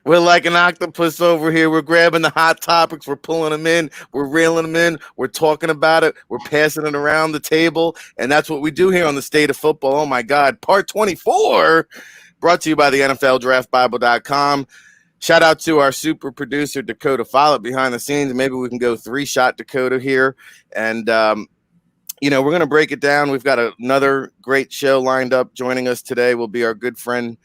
We're like an octopus over here. We're grabbing the hot topics. We're pulling them in. We're reeling them in. We're talking about it. We're passing it around the table. And that's what we do here on the State of Football. Oh, my God. Part 24, brought to you by the NFLDraftBible.com. Shout out to our super producer, Dakota Follett, behind the scenes. Maybe we can go three-shot Dakota here. And, we're going to break it down. We've got another great show lined up. Joining us today will be our good friend,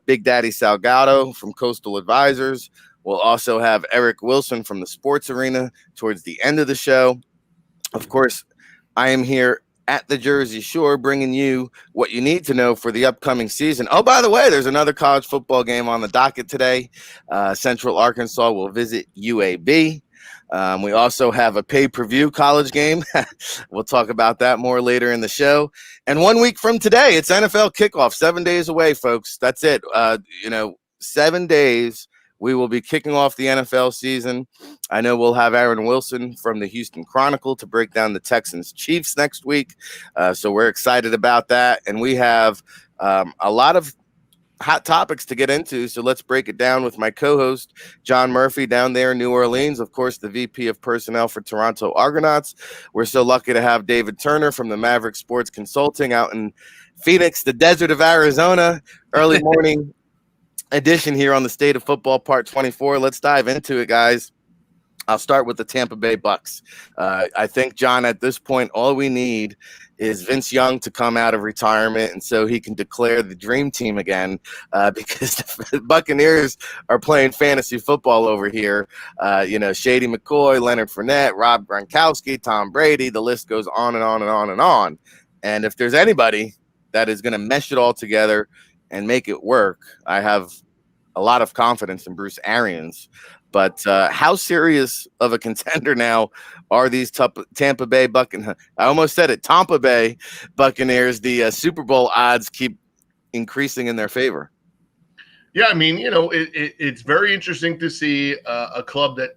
Big Daddy Salgado from Coastal Advisors. We'll also have Eric Wilson from the Sports Arena towards the end of the show. Of course, I am here at the Jersey Shore bringing you what you need to know for the upcoming season. Oh, by the way, there's another college football game on the docket today. Central Arkansas will visit UAB. We also have a pay-per-view college game. We'll talk about that more later in the show. And 1 week from today, it's NFL kickoff. 7 days away, folks. That's it. 7 days. We will be kicking off the NFL season. I know we'll have Aaron Wilson from the Houston Chronicle to break down the Texans Chiefs next week. So we're excited about that. And we have a lot of hot topics to get into, so let's break it down with my co-host John Murphy down there in New Orleans, of course the VP of Personnel for Toronto Argonauts. We're so lucky to have David Turner from the Maverick Sports Consulting out in Phoenix, the desert of Arizona. Early morning edition here on the State of Football Part 24. Let's dive into it, guys. I'll start with the Tampa Bay Bucks. I think, John, at this point, all we need is Vince Young to come out of retirement and so he can declare the dream team again, because the Buccaneers are playing fantasy football over here. Shady McCoy, Leonard Fournette, Rob Gronkowski, Tom Brady, the list goes on and on and on and on. And if there's anybody that is going to mesh it all together and make it work, I have a lot of confidence in Bruce Arians. But how serious of a contender now are these Tampa Bay Buccaneers? I almost said it, Tampa Bay Buccaneers. The Super Bowl odds keep increasing in their favor. Yeah, I mean, it's very interesting to see a club that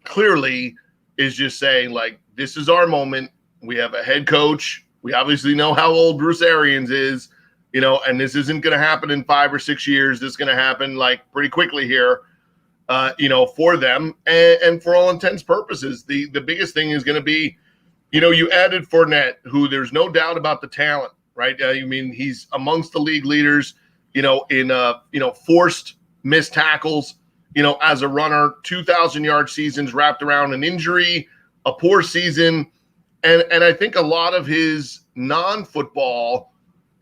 clearly is just saying, like, this is our moment. We have a head coach. We obviously know how old Bruce Arians is, and this isn't going to happen in 5 or 6 years. This is going to happen, like, pretty quickly here. For them and for all intents purposes, the biggest thing is going to be, you added Fournette, who there's no doubt about the talent, right? He's amongst the league leaders, in forced missed tackles, as a runner, 2,000-yard seasons wrapped around an injury, a poor season. And I think a lot of his non-football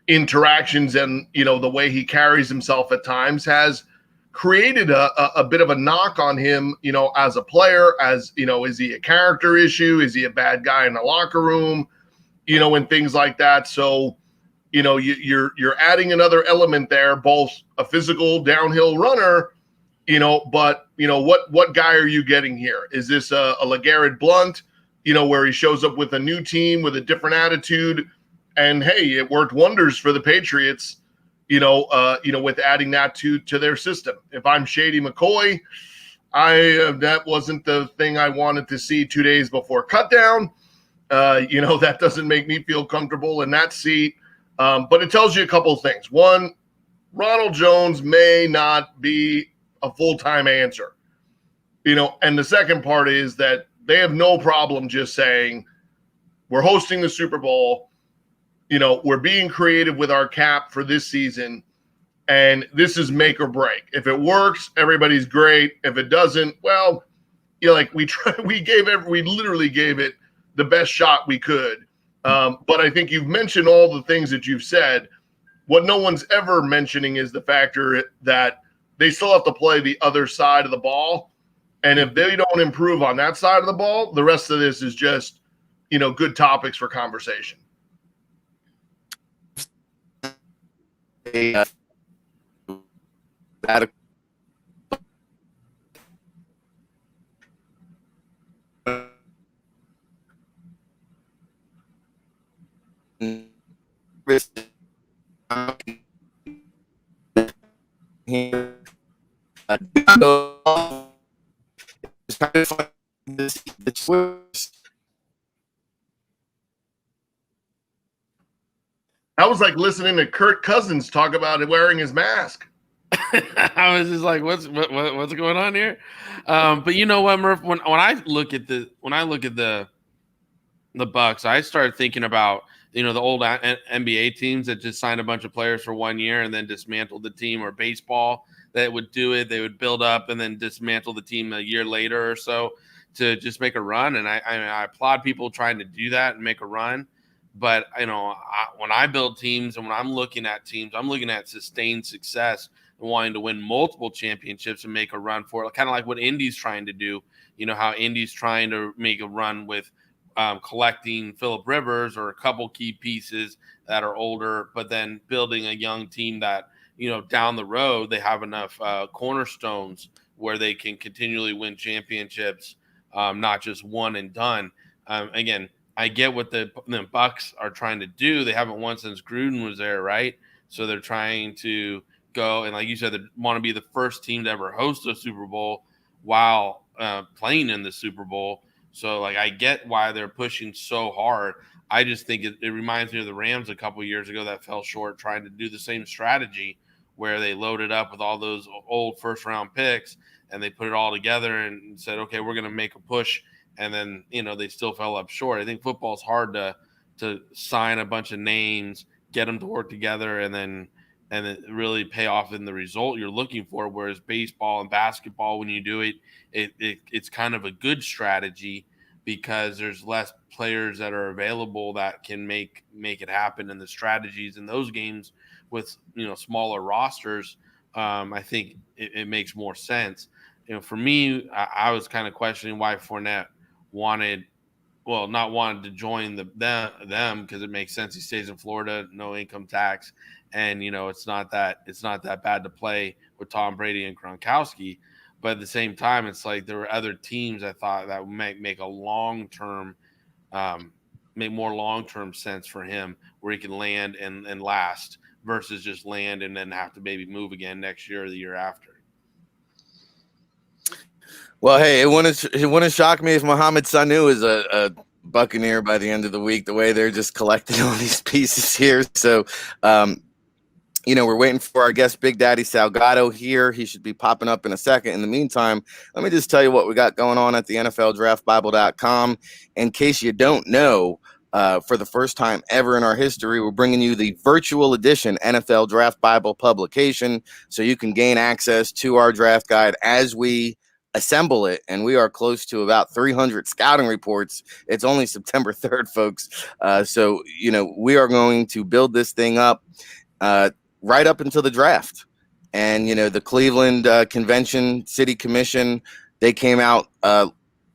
interactions and, the way he carries himself at times has created a bit of a knock on him, as a player, as, is he a character issue? Is he a bad guy in the locker room, and things like that. So, you're adding another element there, both a physical downhill runner, but, what guy are you getting here? Is this a LeGarrette Blount, where he shows up with a new team with a different attitude? And hey, it worked wonders for the Patriots, with adding that to their system. If I'm Shady McCoy, that wasn't the thing I wanted to see 2 days before cutdown. That doesn't make me feel comfortable in that seat. But it tells you a couple of things. One, Ronald Jones may not be a full-time answer. And the second part is that they have no problem just saying, we're hosting the Super Bowl. We're being creative with our cap for this season, and this is make or break. If it works, everybody's great. If it doesn't, well, we literally gave it the best shot we could. But I think you've mentioned all the things that you've said. What no one's ever mentioning is the factor that they still have to play the other side of the ball. And if they don't improve on that side of the ball, the rest of this is just, good topics for conversation. That was like listening to Kirk Cousins talk about wearing his mask. I was just like, what's going on here? But you know what, Murph? When I look at the Bucks, I started thinking about the old NBA teams that just signed a bunch of players for 1 year and then dismantled the team, or baseball that would do it. They would build up and then dismantle the team a year later or so to just make a run. And I applaud people trying to do that and make a run. But when I build teams and when I'm looking at teams, I'm looking at sustained success and wanting to win multiple championships and make a run for it, kind of like what Indy's trying to do. You know how Indy's trying to make a run with collecting Phillip Rivers or a couple key pieces that are older, but then building a young team that, down the road, they have enough cornerstones where they can continually win championships, not just one and done. Again, I get what the Bucks are trying to do. They haven't won since Gruden was there, right? So they're trying to go, and like you said, they want to be the first team to ever host a Super Bowl while playing in the Super Bowl. So, like, I get why they're pushing so hard. I just think it reminds me of the Rams a couple years ago that fell short trying to do the same strategy where they loaded up with all those old first-round picks and they put it all together and said, okay, we're going to make a push. And then, they still fell up short. I think football's hard to sign a bunch of names, get them to work together, and then really pay off in the result you're looking for. Whereas baseball and basketball, when you do it, it's kind of a good strategy because there's less players that are available that can make it happen. And the strategies in those games with smaller rosters, I think it makes more sense. For me, I was kind of questioning why Fournette not wanted to join them because it makes sense. He stays in Florida, no income tax, and it's not that bad to play with Tom Brady and Gronkowski. But at the same time, it's like there were other teams I thought that would make a make more long-term sense for him, where he can land and last versus just land and then have to maybe move again next year or the year after. Well, hey, it wouldn't shock me if Mohamed Sanu is a Buccaneer by the end of the week, the way they're just collecting all these pieces here. So, we're waiting for our guest, Big Daddy Salgado here. He should be popping up in a second. In the meantime, let me just tell you what we got going on at the NFLDraftBible.com. In case you don't know, for the first time ever in our history, we're bringing you the virtual edition NFL Draft Bible publication so you can gain access to our draft guide as we assemble it. And we are close to about 300 scouting reports. It's only September 3rd, folks. So, we are going to build this thing up right up until the draft. And, the Cleveland Convention City Commission, they came out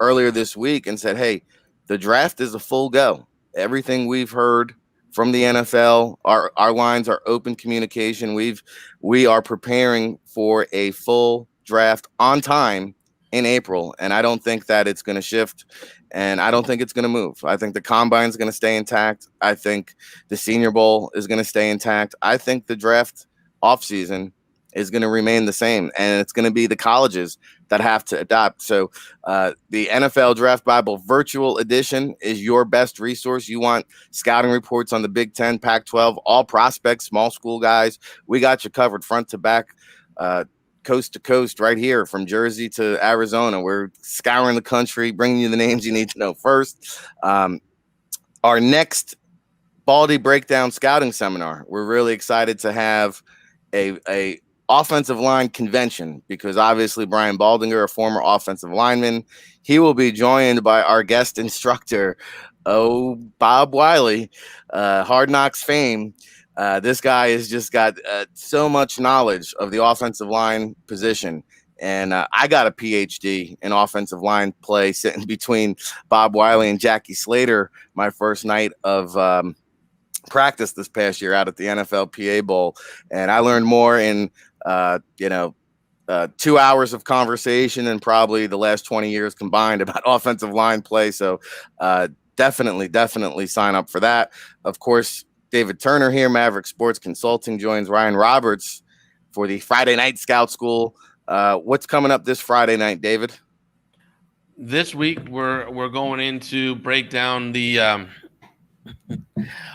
earlier this week and said, hey, the draft is a full go. Everything we've heard from the NFL, our lines are open communication. We are preparing for a full draft on time in April, and I don't think that it's going to shift, and I don't think it's going to move. I think the combine is going to stay intact. I think the Senior Bowl is going to stay intact. I think the draft offseason is going to remain the same, and it's going to be the colleges that have to adopt. So the NFL Draft Bible Virtual Edition is your best resource. You want scouting reports on the Big Ten, Pac-12, all prospects, small school guys. We got you covered front to back, coast to coast, right here from Jersey to Arizona. We're scouring the country, bringing you the names you need to know first. Our next Baldy Breakdown Scouting Seminar, we're really excited to have a offensive line convention because obviously Brian Baldinger, a former offensive lineman, he will be joined by our guest instructor, Bob Wiley, Hard Knocks fame. This guy has just got so much knowledge of the offensive line position. And I got a PhD in offensive line play sitting between Bob Wiley and Jackie Slater my first night of practice this past year out at the NFLPA Bowl. And I learned more in, 2 hours of conversation and probably the last 20 years combined about offensive line play. So definitely sign up for that. Of course, David Turner here, Maverick Sports Consulting, joins Ryan Roberts for the Friday Night Scout School. What's coming up this Friday night, David? This week we're going into break down the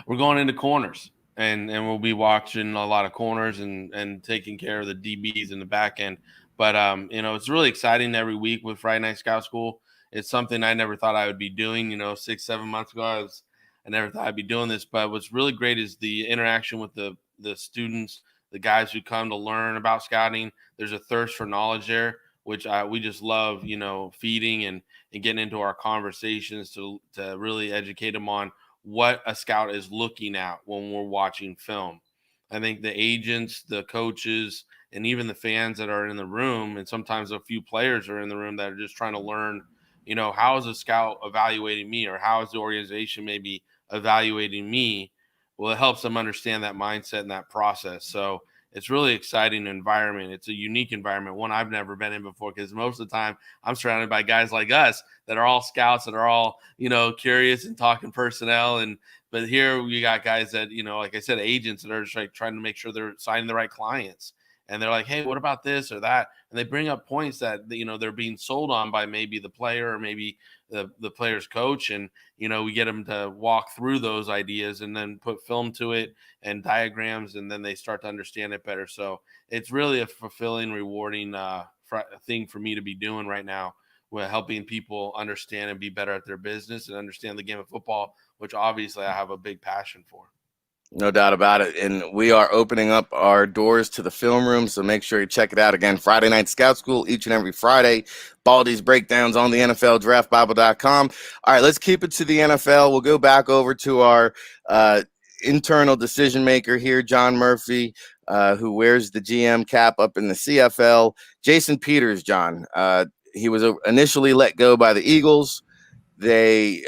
we're going into corners, and we'll be watching a lot of corners and taking care of the DBs in the back end. But it's really exciting every week with Friday Night Scout School. It's something I never thought I would be doing. 6-7 months ago, I never thought I'd be doing this. But what's really great is the interaction with the students, the guys who come to learn about scouting. There's a thirst for knowledge there, which we just love, feeding and getting into our conversations to really educate them on what a scout is looking at when we're watching film. I think the agents, the coaches, and even the fans that are in the room, and sometimes a few players are in the room that are just trying to learn, how is a scout evaluating me, or how is the organization maybe evaluating me? Well, it helps them understand that mindset and that process. So it's really exciting environment. It's a unique environment, one I've never been in before, because most of the time I'm surrounded by guys like us that are all scouts, that are all, curious and talking personnel. But here we got guys that, like I said, agents that are just like trying to make sure they're signing the right clients. And they're like, hey, what about this or that? And they bring up points that, they're being sold on by maybe the player or maybe the player's coach. And, we get them to walk through those ideas and then put film to it and diagrams, and then they start to understand it better. So it's really a fulfilling, rewarding thing for me to be doing right now. We're helping people understand and be better at their business and understand the game of football, which obviously I have a big passion for. No doubt about it. And we are opening up our doors to the film room, so make sure you check it out. Again, Friday Night Scout School, each and every Friday. Baldy's breakdowns on the NFL draftbible.com. All right, let's keep it to the NFL. We'll go back over to our internal decision maker here, John Murphy, who wears the GM cap up in the CFL. Jason Peters, John. He was initially let go by the Eagles. They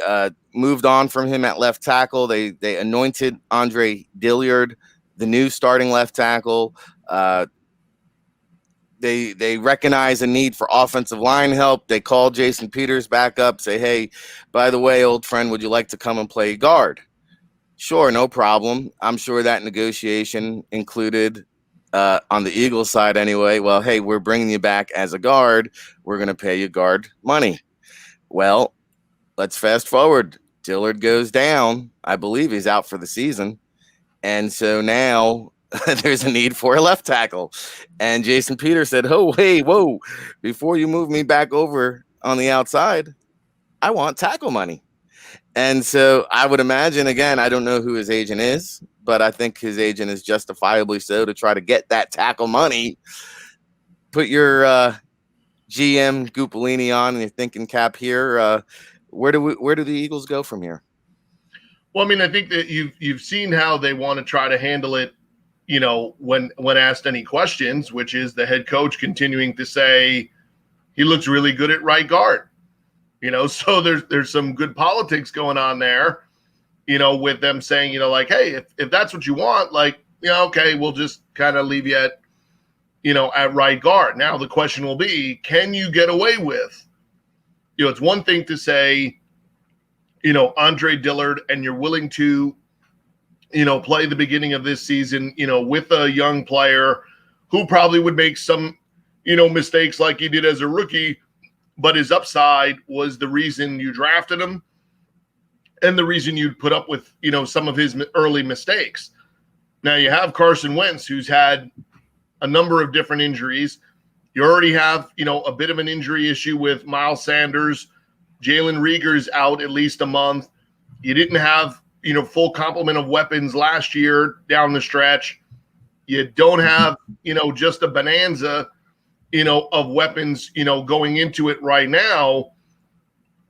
moved on from him at left tackle. They anointed Andre Dillard the new starting left tackle. They recognize a need for offensive line help. They call Jason Peters back up, say, hey, by the way, old friend, would you like to come and play guard? Sure, no problem. I'm sure that negotiation included, on the Eagles side anyway, well, hey, we're bringing you back as a guard. We're going to pay you guard money. Well, let's fast forward. Dillard goes down. I believe he's out for the season. And so now there's a need for a left tackle. And Jason Peters said, oh, hey, whoa, before you move me back over on the outside, I want tackle money. And so I would imagine, again, I don't know who his agent is, but I think his agent is justifiably so to try to get that tackle money. Put your GM Gupolini on and your thinking cap here. Where do the Eagles go from here? Well, I mean, I think that you've seen how they want to try to handle it, when asked any questions, which is the head coach continuing to say he looks really good at right guard. So there's some good politics going on there, with them saying, like, hey, if that's what you want, like, okay, we'll just kind of leave you at right guard. Now the question will be, can you get away with, it's one thing to say, Andre Dillard, and you're willing to, play the beginning of this season, with a young player who probably would make some, mistakes like he did as a rookie, but his upside was the reason you drafted him and the reason you'd put up with, some of his early mistakes. Now you have Carson Wentz, who's had a number of different injuries. You already have, a bit of an injury issue with Miles Sanders. Jalen Reagor's out at least a month. You didn't have, full complement of weapons last year down the stretch. You don't have, just a bonanza, of weapons, going into it right now.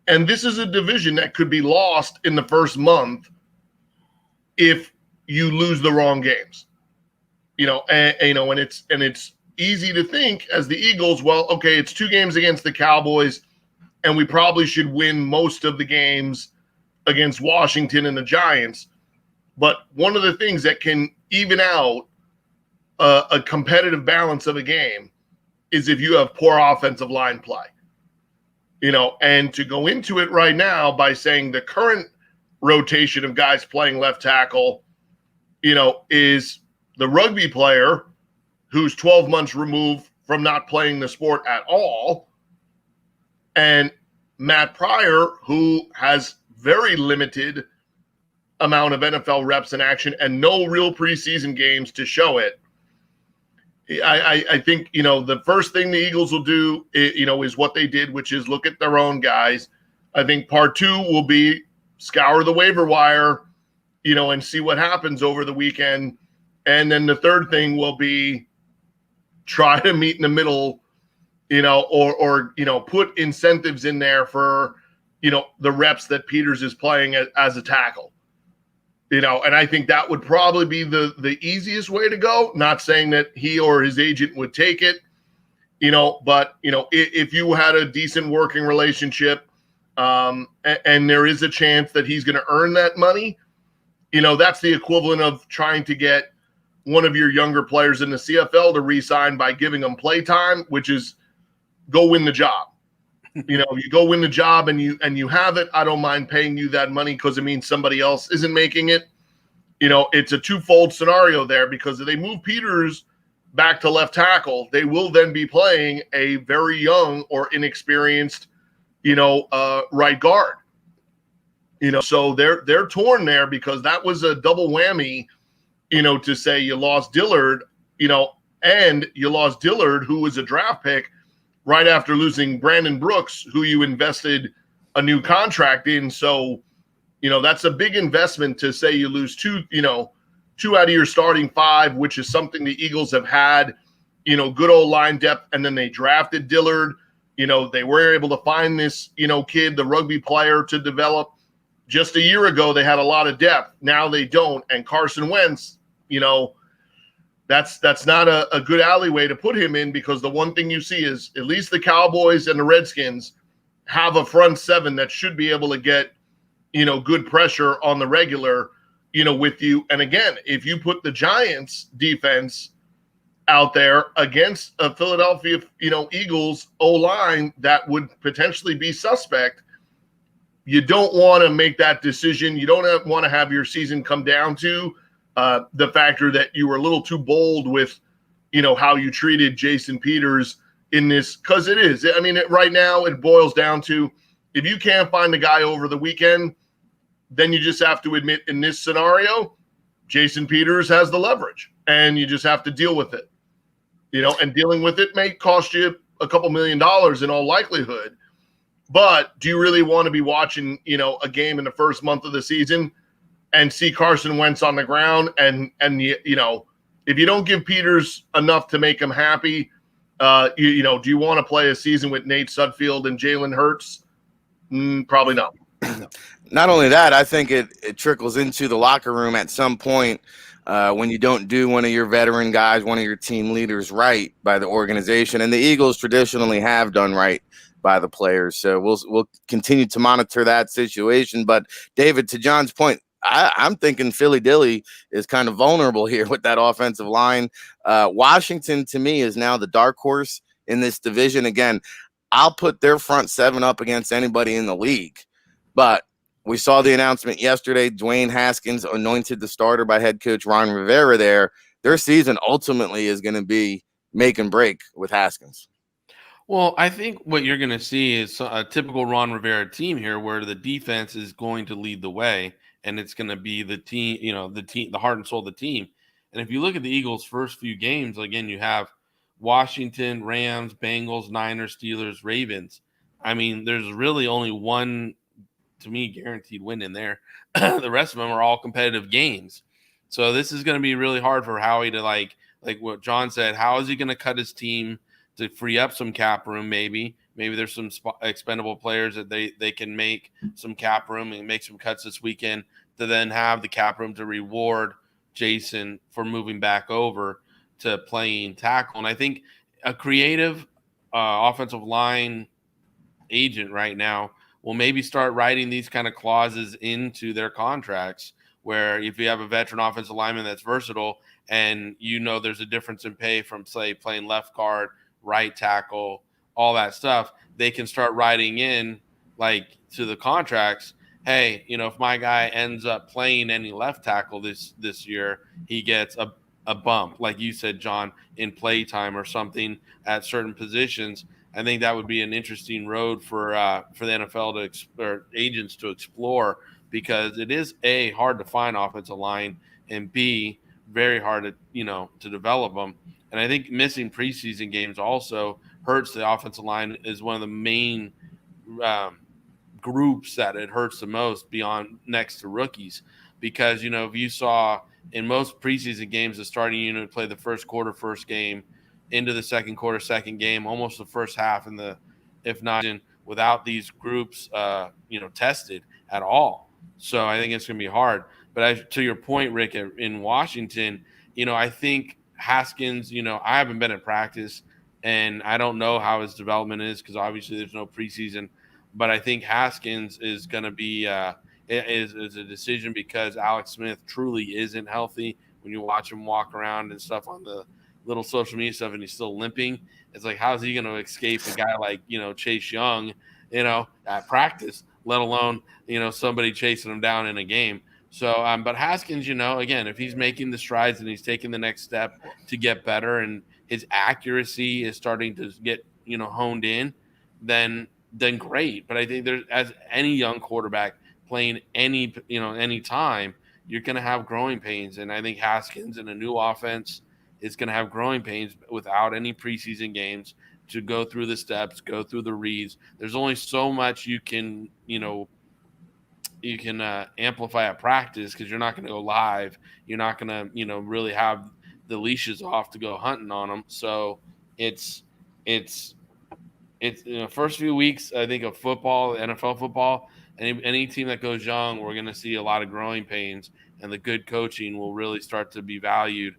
And this is a division that could be lost in the first month if you lose the wrong games. And it's easy to think as the Eagles, well, okay, it's 2 games against the Cowboys, and we probably should win most of the games against Washington and the Giants. But one of the things that can even out a competitive balance of a game is if you have poor offensive line play. And to go into it right now by saying the current rotation of guys playing left tackle, is the rugby player who's 12 months removed from not playing the sport at all, and Matt Pryor, who has very limited amount of NFL reps in action and no real preseason games to show it. I think, the first thing the Eagles will do, is what they did, which is look at their own guys. I think part two will be scour the waiver wire, and see what happens over the weekend. And then the third thing will be try to meet in the middle, or put incentives in there for, the reps that Peters is playing as a tackle. And I think that would probably be the easiest way to go. Not saying that he or his agent would take it, but, if you had a decent working relationship, and there is a chance that he's going to earn that money, that's the equivalent of trying to get one of your younger players in the CFL to re-sign by giving them play time, which is go win the job. You go win the job and you have it. I don't mind paying you that money because it means somebody else isn't making it. It's a twofold scenario there, because if they move Peters back to left tackle, they will then be playing a very young or inexperienced, right guard. So they're torn there, because that was a double whammy, to say you lost Dillard, and you lost Dillard, who was a draft pick, right after losing Brandon Brooks, who you invested a new contract in. So, that's a big investment to say you lose two out of your starting five, which is something the Eagles have had, good old line depth. And then they drafted Dillard. They were able to find this, kid, the rugby player, to develop. Just a year ago, they had a lot of depth. Now they don't. And Carson Wentz, that's not a good alleyway to put him in, because the one thing you see is at least the Cowboys and the Redskins have a front seven that should be able to get, good pressure on the regular, with you. And again, if you put the Giants defense out there against a Philadelphia, Eagles O-line that would potentially be suspect, you don't want to make that decision. You don't want to have your season come down to the factor that you were a little too bold with, how you treated Jason Peters in this, because it is. I mean, right now it boils down to, if you can't find the guy over the weekend, then you just have to admit, in this scenario, Jason Peters has the leverage, and you just have to deal with it. And dealing with it may cost you a couple $1 million in all likelihood. But do you really want to be watching, a game in the first month of the season and see Carson Wentz on the ground? And if you don't give Peters enough to make him happy, do you want to play a season with Nate Sudfeld and Jalen Hurts? Probably not. Not only that, I think it trickles into the locker room at some point when you don't do one of your veteran guys, one of your team leaders right by the organization. And the Eagles traditionally have done right by the players. So we'll continue to monitor that situation. But David, to John's point, I'm thinking Philly Dilly is kind of vulnerable here with that offensive line. Washington, to me, is now the dark horse in this division. Again, I'll put their front seven up against anybody in the league. But we saw the announcement yesterday. Dwayne Haskins anointed the starter by head coach Ron Rivera there. Their season ultimately is going to be make and break with Haskins. Well, I think what you're going to see is a typical Ron Rivera team here, where the defense is going to lead the way, and it's going to be the team, the heart and soul of the team. And if you look at the Eagles' first few games, again, you have Washington, Rams, Bengals, Niners, Steelers, Ravens. I mean, there's really only one, to me, guaranteed win in there. The rest of them are all competitive games. So this is going to be really hard for Howie to, like what John said, how is he going to cut his team to free up some cap room? Maybe there's some expendable players that they can make some cap room and make some cuts this weekend to then have the cap room to reward Jason for moving back over to playing tackle. And I think a creative offensive line agent right now will maybe start writing these kind of clauses into their contracts, where if you have a veteran offensive lineman that's versatile and there's a difference in pay from, say, playing left guard, right tackle, all that stuff, they can start writing in, like, to the contracts, hey, if my guy ends up playing any left tackle this year, he gets a bump, like you said, John, in play time or something at certain positions. I think that would be an interesting road for the NFL or agents to explore, because it is A, hard to find offensive line, and B, very hard to develop them. And I think missing preseason games also hurts the offensive line, is one of the main groups that it hurts the most beyond next to rookies. Because, if you saw in most preseason games, the starting unit would play the first quarter, first game, into the second quarter, second game, almost the first half if not without these groups, tested at all. So I think it's going to be hard. But to your point, Rick, in Washington, I think Haskins, I haven't been at practice and I don't know how his development is because obviously there's no preseason. But I think Haskins is going to be is a decision because Alex Smith truly isn't healthy. When you watch him walk around and stuff on the little social media stuff and he's still limping, it's like, how's he going to escape a guy like, Chase Young, at practice, let alone, somebody chasing him down in a game. So, but Haskins, again, if he's making the strides and he's taking the next step to get better and his accuracy is starting to get, honed in, then great. But I think there's, as any young quarterback playing any time, you're going to have growing pains. And I think Haskins in a new offense is going to have growing pains without any preseason games to go through the steps, go through the reads. There's only so much you can amplify at practice because you're not going to go live. You're not going to, really have the leashes off to go hunting on them. So it's first few weeks, I think, of football, NFL football, any team that goes young, we're going to see a lot of growing pains, and the good coaching will really start to be valued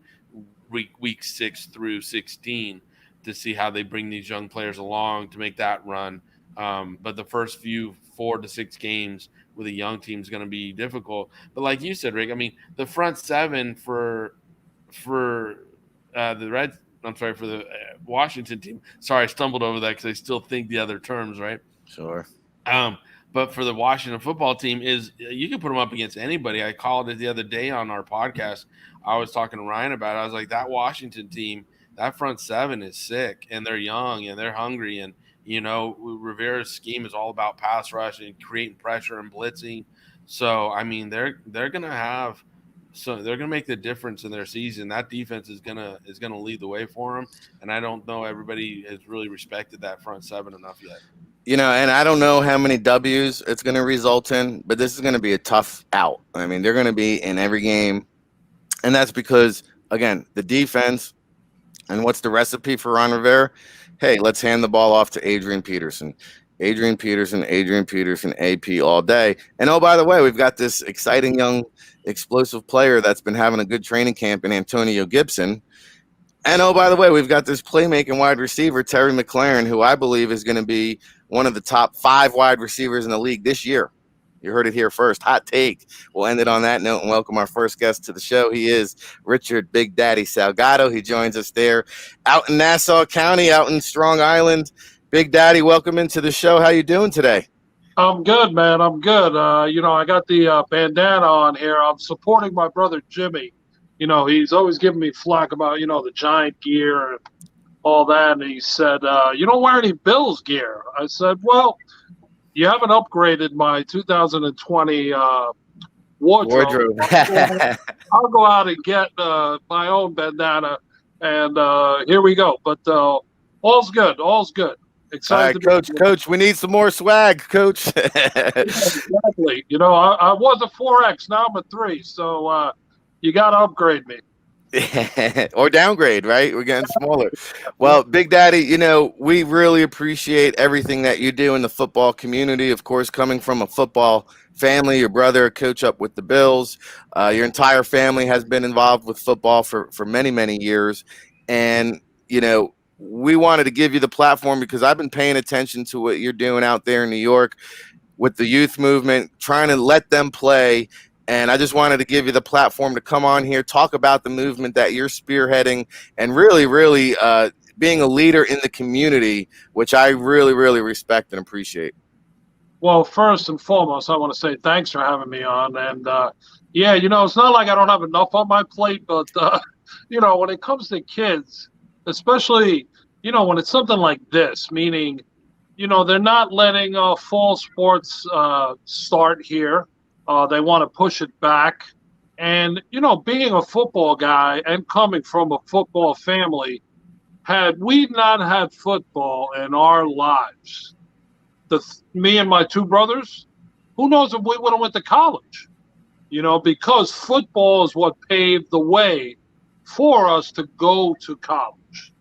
week 6 through 16 to see how they bring these young players along to make that run. But the first few 4 to 6 games with a young team is going to be difficult. But like you said, Rick, I mean, the front seven for the Washington team. Sorry, I stumbled over that because I still think the other terms, right? Sure. But for the Washington football team, is you can put them up against anybody. I called it the other day on our podcast. I was talking to Ryan about it. I was like, that Washington team, that front seven is sick, and they're young and they're hungry. And, Rivera's scheme is all about pass rush and creating pressure and blitzing. So, I mean, they're going to make the difference in their season. That defense is going to lead the way for them. And I don't know everybody has really respected that front seven enough yet. And I don't know how many W's it's going to result in, but this is going to be a tough out. I mean, they're going to be in every game. And that's because, again, the defense. And what's the recipe for Ron Rivera? Hey, let's hand the ball off to Adrian Peterson, AP all day. And, oh, by the way, we've got this exciting young explosive player that's been having a good training camp in Antonio Gibson. And, oh, by the way, we've got this playmaking wide receiver, Terry McLaurin, who I believe is going to be one of the top 5 wide receivers in the league this year. You heard it here first. Hot take. We'll end it on that note and welcome our first guest to the show. He is Richard Big Daddy Salgado. He joins us there out in Nassau County, out in Strong Island. Big Daddy, welcome into the show. How you doing today? I'm good, man. I'm good. I got the bandana on here. I'm supporting my brother Jimmy. He's always giving me flack about, the Giant gear and all that. And he said, you don't wear any Bills gear. I said, well, you haven't upgraded my 2020 wardrobe. I'll go out and get my own bandana, and here we go. But all's good. All's good. Excited. All right, Coach, we need some more swag, Coach. Exactly. I was a 4X. Now I'm a 3. So you got to upgrade me. Or downgrade, right? We're getting smaller. Well, Big Daddy, we really appreciate everything that you do in the football community. Of course, coming from a football family, your brother, coach up with the Bills, your entire family has been involved with football for many, many years. And, we wanted to give you the platform because I've been paying attention to what you're doing out there in New York with the youth movement, trying to let them play. And I just wanted to give you the platform to come on here, talk about the movement that you're spearheading, and really, really being a leader in the community, which I really, really respect and appreciate. Well, first and foremost, I want to say thanks for having me on. And, it's not like I don't have enough on my plate, but, when it comes to kids, especially, when it's something like this, meaning, they're not letting fall sports start here. They want to push it back. And, being a football guy and coming from a football family, had we not had football in our lives, me and my two brothers, who knows if we would have went to college, because football is what paved the way for us to go to college.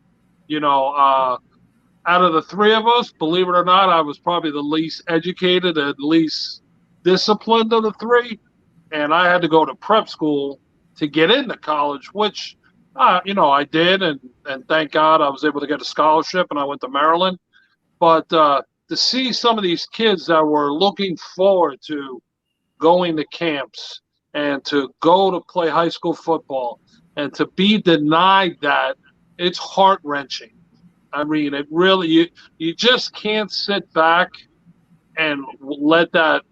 Out of the three of us, believe it or not, I was probably the least educated and least disciplined of the three. And I had to go to prep school to get into college, which, I did. And thank God I was able to get a scholarship and I went to Maryland. But to see some of these kids that were looking forward to going to camps and to go to play high school football and to be denied that, it's heart-wrenching. I mean, it really, you just can't sit back and let that,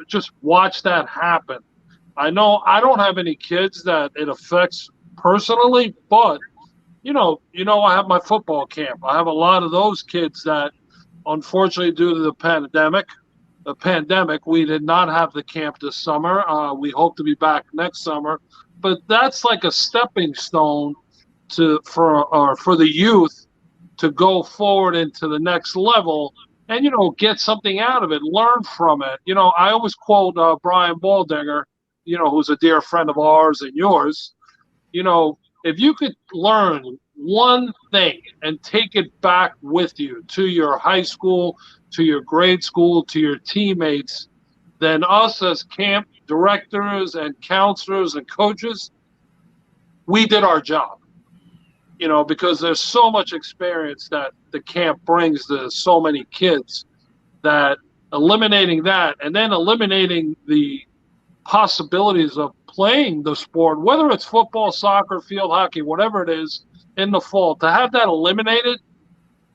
just watch that happen. I know I don't have any kids that it affects personally, but, I have my football camp. I have a lot of those kids that, unfortunately, due to the pandemic, we did not have the camp this summer. We hope to be back next summer, but that's like a stepping stone for the youth to go forward into the next level and, get something out of it, learn from it. I always quote Brian Baldinger, who's a dear friend of ours and yours. If you could learn one thing and take it back with you to your high school, to your grade school, to your teammates, then us as camp directors and counselors and coaches, we did our job. Because there's so much experience that the camp brings to so many kids, that eliminating that and then eliminating the possibilities of playing the sport, whether it's football, soccer, field hockey, whatever it is, in the fall, to have that eliminated,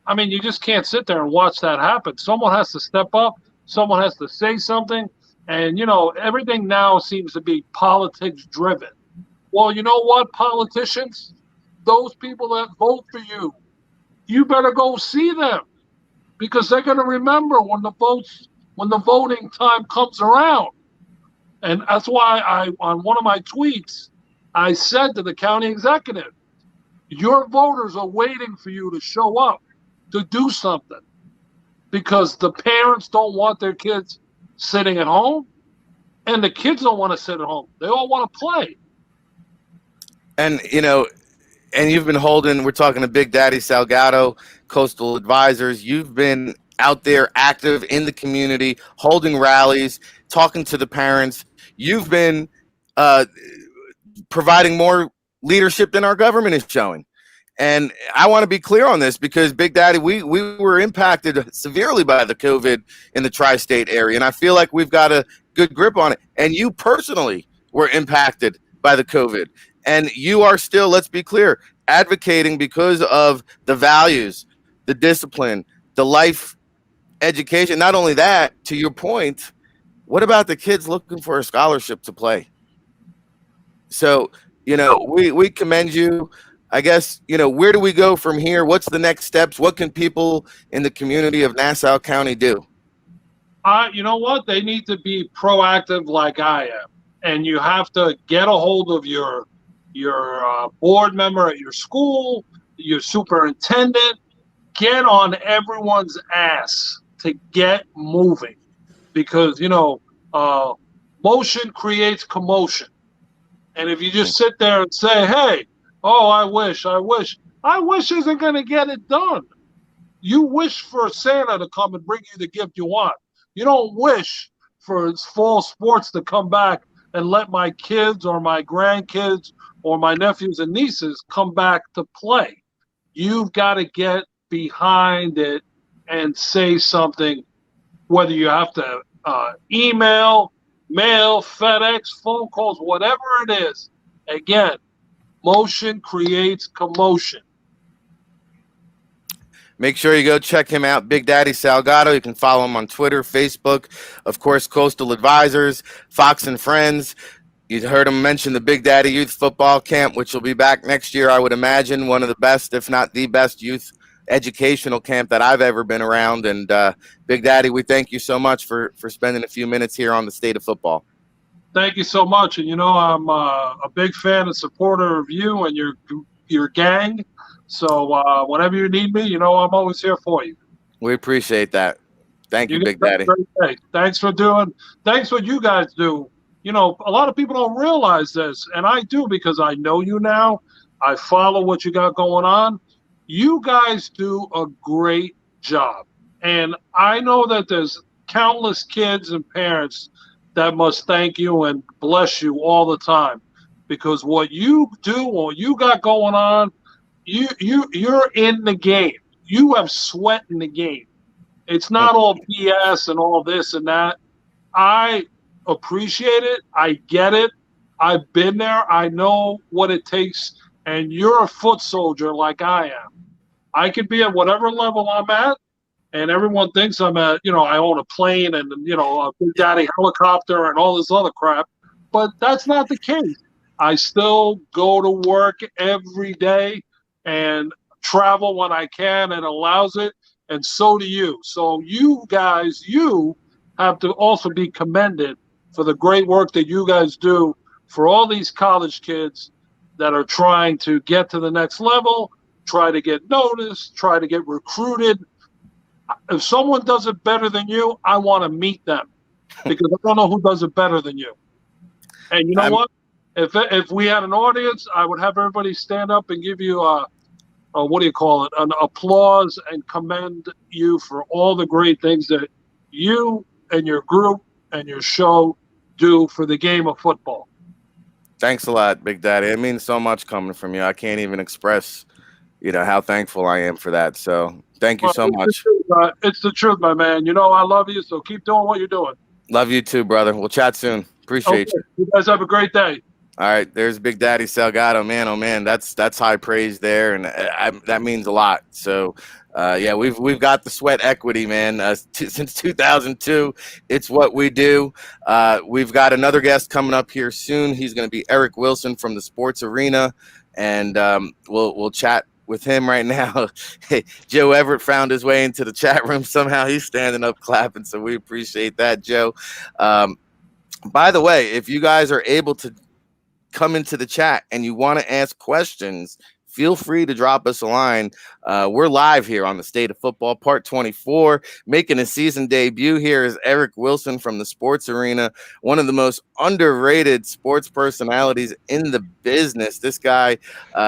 I mean, you just can't sit there and watch that happen. Someone has to step up. Someone has to say something. And, everything now seems to be politics driven. Well, you know what, politicians? Those people that vote for you, you better go see them, because they're going to remember when the voting time comes around. And that's why on one of my tweets, I said to the county executive, your voters are waiting for you to show up to do something, because the parents don't want their kids sitting at home and the kids don't want to sit at home. They all want to play. And, and you've been we're talking to Big Daddy Salgado, Coastal Advisors. You've been out there active in the community, holding rallies, talking to the parents. You've been providing more leadership than our government is showing. And I want to be clear on this, because Big Daddy, we were impacted severely by the COVID in the tri-state area. And I feel like we've got a good grip on it. And you personally were impacted by the COVID. And you are still, let's be clear, advocating because of the values, the discipline, the life education. Not only that, to your point, what about the kids looking for a scholarship to play? So, we commend you. I guess, where do we go from here? What's the next steps? What can people in the community of Nassau County do? You know what? They need to be proactive like I am. And you have to get a hold of your board member at your school, your superintendent. Get on everyone's ass to get moving, because, motion creates commotion. And if you just sit there and say, hey, oh, I wish isn't going to get it done. You wish for Santa to come and bring you the gift you want. You don't wish for fall sports to come back and let my kids or my grandkids or my nephews and nieces come back to play. You've got to get behind it and say something, whether you have to email, mail, FedEx, phone calls, whatever it is. Again, motion creates commotion. Make sure you go check him out, Big Daddy Salgado. You can follow him on Twitter, Facebook, of course, Coastal Advisors, Fox and Friends. You heard him mention the Big Daddy Youth Football Camp, which will be back next year, I would imagine. One of the best, if not the best, youth educational camp that I've ever been around. And Big Daddy, we thank you so much for spending a few minutes here on the State of Football. Thank you so much. And I'm a big fan and supporter of you and your gang. So whenever you need me, I'm always here for you. We appreciate that. Thank you, You guys Big have a Daddy. great day. Thanks what you guys do. A lot of people don't realize this, and I do because I know you now. I follow what you got going on. You guys do a great job. And I know that there's countless kids and parents that must thank you and bless you all the time because what you do, what you got going on, you're in the game. You have sweat in the game. It's not all BS and all this and that. I appreciate it. I get it. I've been there. I know what it takes. And you're a foot soldier like I am. I could be at whatever level I'm at, and everyone thinks I'm at, I own a plane and, a Big Daddy helicopter and all this other crap. But that's not the case. I still go to work every day and travel when I can and allows it. And so do you. So you guys, you have to also be commended for the great work that you guys do for all these college kids that are trying to get to the next level, try to get noticed, try to get recruited. If someone does it better than you, I want to meet them because I don't know who does it better than you. And you know what? If we had an audience, I would have everybody stand up and give you what do you call it? An applause and commend you for all the great things that you and your group and your show do for the game of football. Thanks a lot, Big Daddy. It means so much coming from you. I can't even express, how thankful I am for that. So thank you so much. It's the truth, my man. I love you, so keep doing what you're doing. Love you too, brother. We'll chat soon. Appreciate you. You guys have a great day. All right, there's Big Daddy Salgado. Man, oh man, that's high praise there, and that means a lot. So, yeah, we've got the sweat equity, man. Since 2002, it's what we do. We've got another guest coming up here soon. He's going to be Eric Wilson from the Sports Arena, and we'll chat with him right now. Hey, Joe Everett found his way into the chat room somehow. He's standing up clapping, so we appreciate that, Joe. By the way, if you guys are able to come into the chat and you want to ask questions, feel free to drop us a line. We're live here on the State of Football, part 24. Making a season debut here is Eric Wilson from the Sports Arena, one of the most underrated sports personalities in the business. This guy,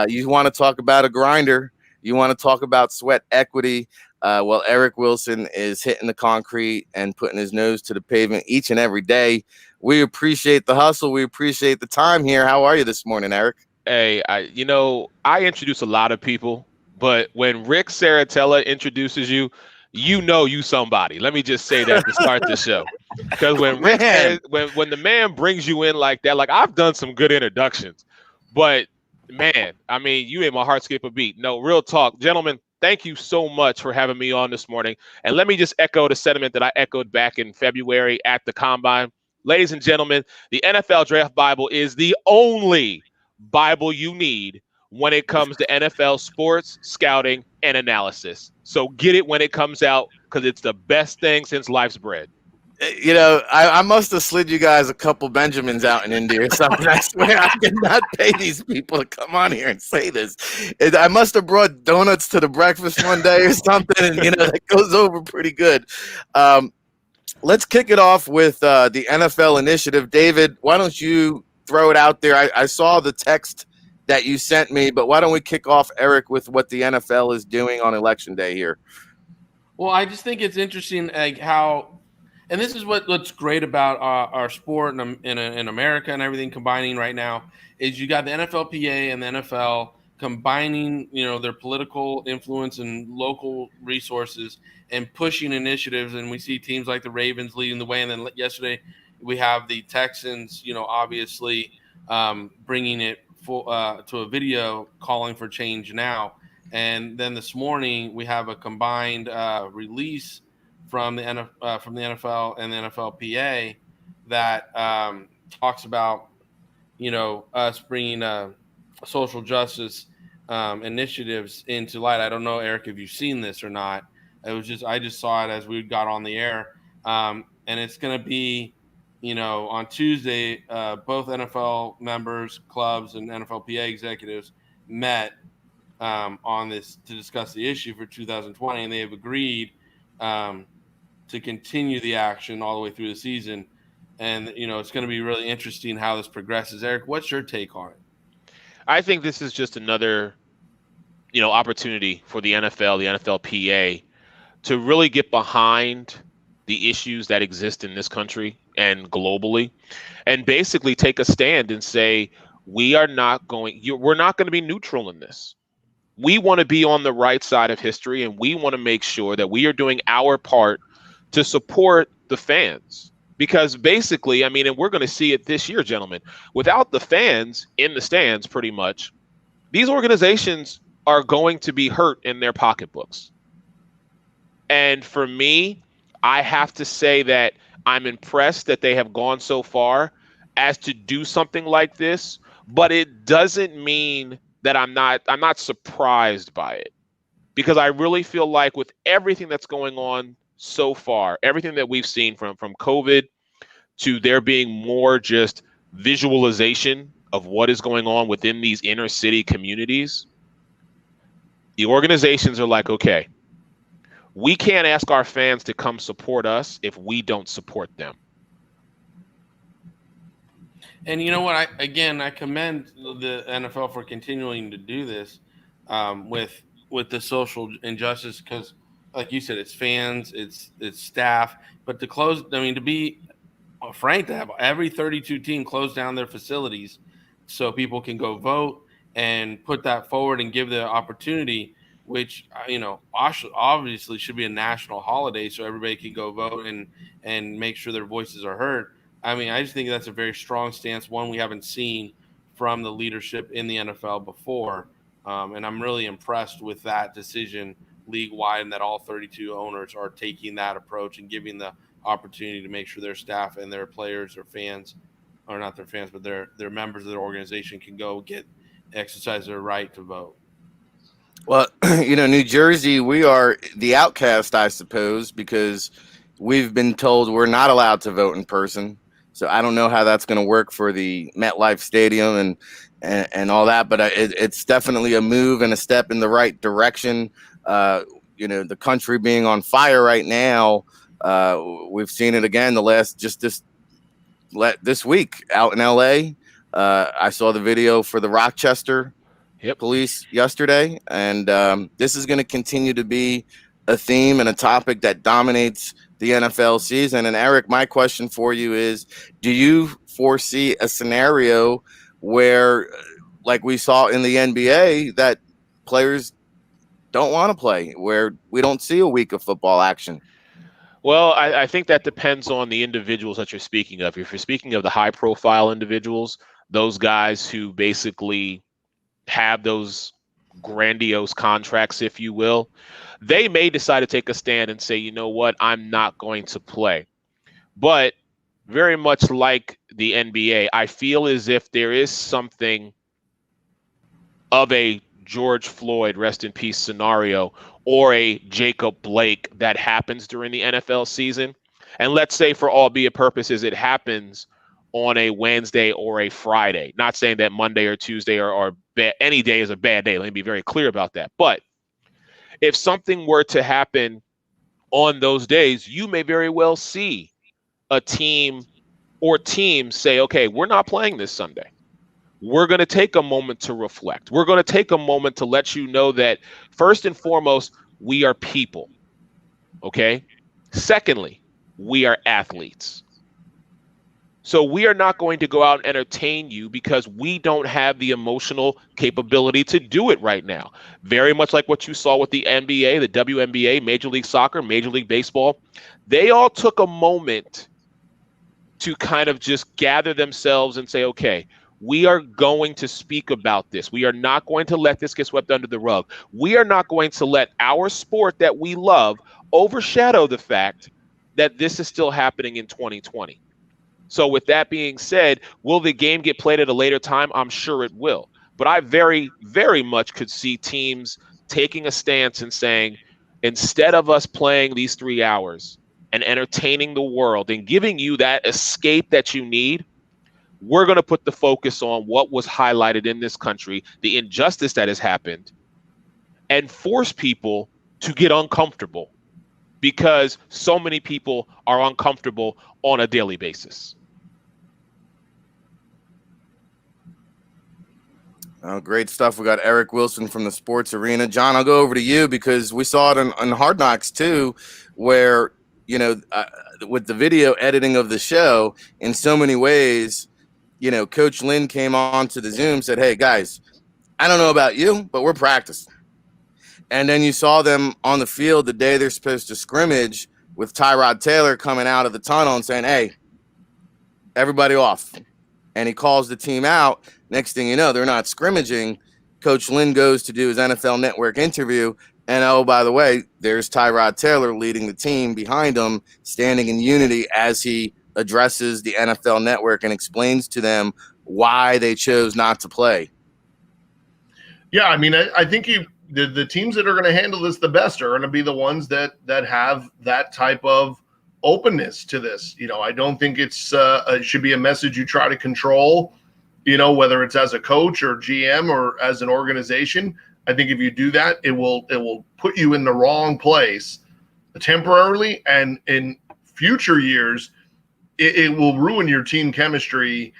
you want to talk about a grinder, you want to talk about sweat equity. Well, Eric Wilson is hitting the concrete and putting his nose to the pavement each and every day. We appreciate the hustle. We appreciate the time here. How are you this morning, Eric? Hey, I introduce a lot of people, but when Rick Saratella introduces you, you somebody. Let me just say that to start the show. Because when when the man brings you in like that, like I've done some good introductions, but man, I mean, you made my heart skip a beat. No, real talk. Gentlemen, thank you so much for having me on this morning. And let me just echo the sentiment that I echoed back in February at the Combine. Ladies and gentlemen, the NFL Draft Bible is the only Bible you need when it comes to NFL sports, scouting, and analysis. So get it when it comes out because it's the best thing since life's bread. I must have slid you guys a couple Benjamins out in India or something. I swear I did not pay these people to come on here and say this. I must have brought donuts to the breakfast one day or something, and that goes over pretty good. Let's kick it off with the NFL initiative. David, why don't you throw it out there? I saw the text that you sent me, but why don't we kick off, Eric, with what the NFL is doing on Election Day here? Well, I just think it's interesting, like how, and this is what's great about our sport in America and everything combining right now, is you got the NFLPA and the NFL combining, their political influence and local resources and pushing initiatives. And we see teams like the Ravens leading the way. And then yesterday we have the Texans, obviously bringing it to a video calling for change now. And then this morning we have a combined release from the NFL and the NFLPA that talks about, us bringing social justice initiatives into light. I don't know, Eric, if you've seen this or not. I just saw it as we got on the air, and it's going to be on Tuesday, both NFL members, clubs, and NFLPA executives met on this to discuss the issue for 2020, and they have agreed to continue the action all the way through the season. And it's going to be really interesting how this progresses. Eric, what's your take on it? I think this is just another, opportunity for the NFL, the NFLPA, to really get behind the issues that exist in this country and globally, and basically take a stand and say, we're not going to be neutral in this. We want to be on the right side of history, and we want to make sure that we are doing our part to support the fans. Because basically, and we're going to see it this year, gentlemen, without the fans in the stands, pretty much, these organizations are going to be hurt in their pocketbooks. And for me, I have to say that I'm impressed that they have gone so far as to do something like this, but it doesn't mean that I'm not surprised by it, because I really feel like with everything that's going on so far, everything that we've seen from COVID to there being more just visualization of what is going on within these inner city communities, the organizations are like, okay, we can't ask our fans to come support us if we don't support them. And you know what? I commend the NFL for continuing to do this with the social injustice, because, like you said, it's fans, it's staff, but to be frank, to have every 32 team close down their facilities so people can go vote and put that forward and give the opportunity, which obviously should be a national holiday so everybody can go vote and make sure their voices are heard. I just think that's a very strong stance, one we haven't seen from the leadership in the NFL before. And I'm really impressed with that decision league-wide, and that all 32 owners are taking that approach and giving the opportunity to make sure their staff and their players or fans, or not their fans, but their members of their organization can go exercise their right to vote. Well, New Jersey, we are the outcast, I suppose, because we've been told we're not allowed to vote in person. So I don't know how that's going to work for the MetLife Stadium and all that, but it's definitely a move and a step in the right direction. The country being on fire right now, we've seen it again this week out in LA. I saw the video for the Rochester police yesterday, and this is going to continue to be a theme and a topic that dominates the NFL season. And Eric, my question for you is, do you foresee a scenario where, like we saw in the NBA, that players don't want to play, where we don't see a week of football action? Well, I think that depends on the individuals that you're speaking of. If you're speaking of the high profile individuals, those guys who basically have those grandiose contracts, if you will, they may decide to take a stand and say, you know what, I'm not going to play. But very much like the NBA, I feel as if there is something of a George Floyd, rest in peace, scenario, or a Jacob Blake that happens during the NFL season. And let's say, for albeit purposes, it happens on a Wednesday or a Friday. Not saying that Monday or Tuesday or any day is a bad day. Let me be very clear about that. But if something were to happen on those days, you may very well see a team or teams say, okay, we're not playing this Sunday. We're going to take a moment to reflect. We're going to take a moment to let you know that, first and foremost, we are people. Okay? Secondly, we are athletes. So we are not going to go out and entertain you because we don't have the emotional capability to do it right now. Very much like what you saw with the NBA, the WNBA, Major League Soccer, Major League Baseball. They all took a moment to kind of just gather themselves and say, okay, we are going to speak about this. We are not going to let this get swept under the rug. We are not going to let our sport that we love overshadow the fact that this is still happening in 2020. So with that being said, will the game get played at a later time? I'm sure it will. But I very, very much could see teams taking a stance and saying, instead of us playing these 3 hours, and entertaining the world and giving you that escape that you need, we're going to put the focus on what was highlighted in this country, the injustice that has happened, and force people to get uncomfortable because so many people are uncomfortable on a daily basis. Oh, great stuff. We got Eric Wilson from the Sports Arena. John, I'll go over to you because we saw it on Hard Knocks too, where, with the video editing of the show, in so many ways, Coach Lynn came on to the Zoom, said, hey, guys, I don't know about you, but we're practicing. And then you saw them on the field the day they're supposed to scrimmage with Tyrod Taylor coming out of the tunnel and saying, hey, everybody off. And he calls the team out. Next thing you know, they're not scrimmaging. Coach Lynn goes to do his NFL Network interview. And, oh, by the way, there's Tyrod Taylor leading the team behind him, standing in unity as he addresses the NFL Network and explains to them why they chose not to play. Yeah, I mean, I think the teams that are going to handle this the best are going to be the ones that have that type of openness to this. I don't think it should be a message you try to control, whether it's as a coach or GM or as an organization. I think if you do that, it will put you in the wrong place temporarily, and in future years, it will ruin your team chemistry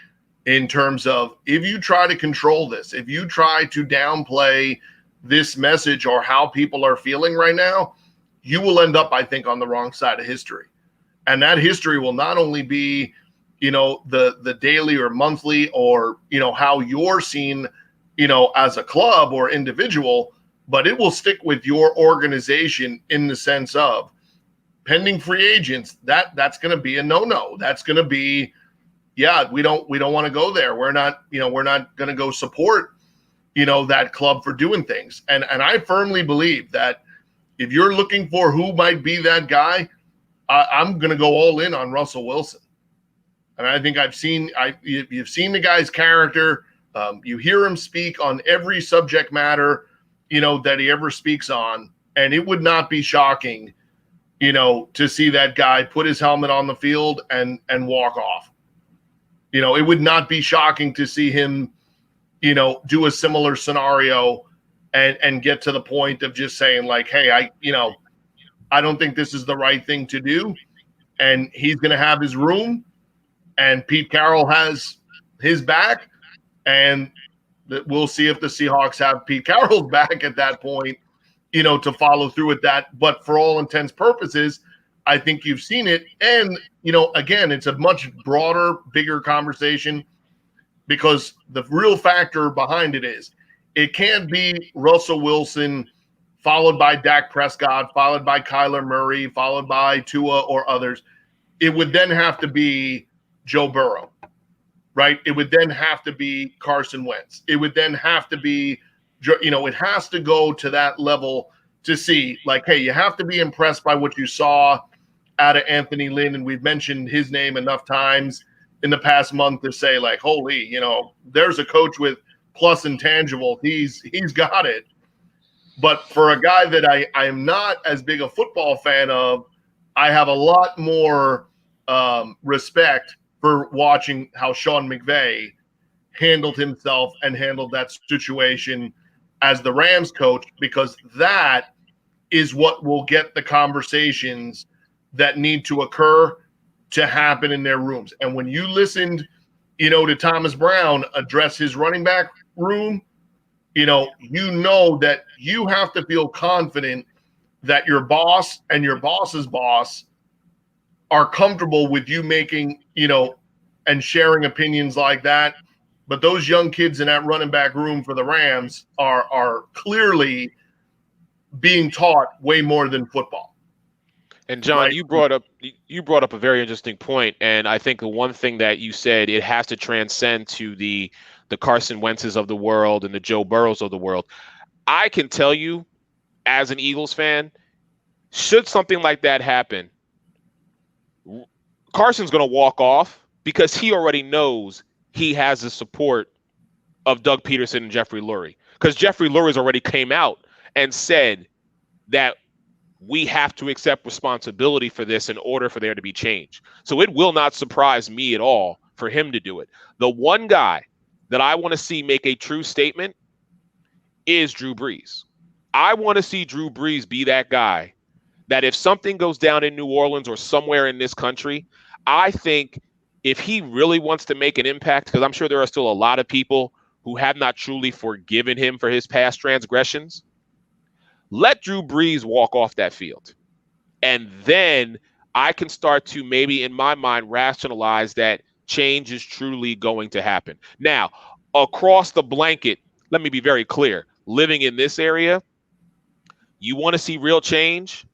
in terms of if you try to control this, if you try to downplay this message or how people are feeling right now, you will end up, I think, on the wrong side of history. And that history will not only be, the daily or monthly or, how you're seen, as a club or individual, but it will stick with your organization in the sense of pending free agents. That's going to be a no-no. That's going to be, yeah, we don't want to go there. We're not going to go support, that club for doing things. And I firmly believe that if you're looking for who might be that guy, I'm going to go all in on Russell Wilson. And I think you've seen the guy's character. You hear him speak on every subject matter, that he ever speaks on. And it would not be shocking, to see that guy put his helmet on the field and walk off. It would not be shocking to see him, do a similar scenario and get to the point of just saying like, hey, I don't think this is the right thing to do. And he's going to have his room, and Pete Carroll has his back, and we'll see if the Seahawks have Pete Carroll's back at that point, to follow through with that. But for all intents purposes, I think you've seen it. And, again, it's a much broader, bigger conversation, because the real factor behind it is it can't be Russell Wilson followed by Dak Prescott, followed by Kyler Murray, followed by Tua or others. It would then have to be Joe Burrow, right? It would then have to be Carson Wentz. It would then have to be, it has to go to that level to see, like, hey, you have to be impressed by what you saw out of Anthony Lynn. And we've mentioned his name enough times in the past month to say, like, holy, there's a coach with plus intangible. He's got it. But for a guy that I am not as big a football fan of, I have a lot more respect for watching how Sean McVay handled himself and handled that situation as the Rams coach, because that is what will get the conversations that need to occur to happen in their rooms. And when you listened, to Thomas Brown address his running back room, that you have to feel confident that your boss and your boss's boss are comfortable with you making, and sharing opinions like that. But those young kids in that running back room for the Rams are clearly being taught way more than football. And John, Right. you brought up a very interesting point, and I think the one thing that you said, it has to transcend to the Carson Wentzes of the world and the Joe Burrows of the world. I can tell you, as an Eagles fan, should something like that happen, Carson's going to walk off because he already knows he has the support of Doug Peterson and Jeffrey Lurie. Because Jeffrey Lurie's already came out and said that we have to accept responsibility for this in order for there to be change. So it will not surprise me at all for him to do it. The one guy that I want to see make a true statement is Drew Brees. I want to see Drew Brees be that guy that if something goes down in New Orleans or somewhere in this country, I think if he really wants to make an impact, because I'm sure there are still a lot of people who have not truly forgiven him for his past transgressions, let Drew Brees walk off that field. And then I can start to maybe in my mind rationalize that change is truly going to happen. Now, across the blanket, let me be very clear. Living in this area, you want to see real change?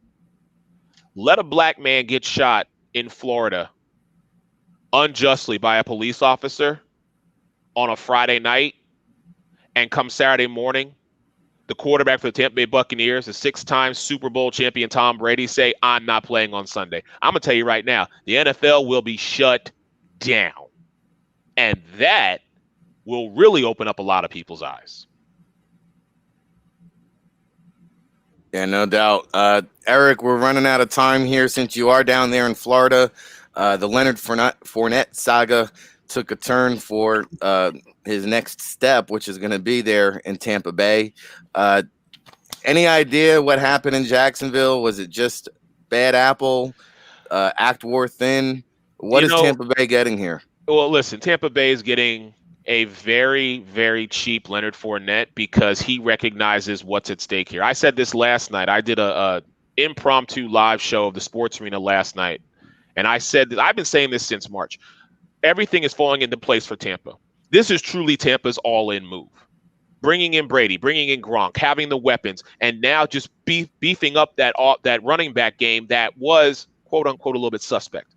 Let a black man get shot in Florida unjustly by a police officer on a Friday night, and come Saturday morning, the quarterback for the Tampa Bay Buccaneers, the 6-time Super Bowl champion Tom Brady, say, I'm not playing on Sunday. I'm going to tell you right now, the NFL will be shut down. And that will really open up a lot of people's eyes. Yeah, no doubt. Eric, we're running out of time here since you are down there in Florida. The Leonard Fournette saga took a turn for his next step, which is going to be there in Tampa Bay. Any idea what happened in Jacksonville? Was it just bad apple, act war thin? What is Tampa Bay getting here? Well, listen, Tampa Bay is getting a very, very cheap Leonard Fournette because he recognizes what's at stake here. I said this last night. I did a impromptu live show of the Sports Arena last night, and I said that I've been saying this since March. Everything is falling into place for Tampa. This is truly Tampa's all-in move. Bringing in Brady, bringing in Gronk, having the weapons, and now just beefing up that running back game that was, quote-unquote, a little bit suspect.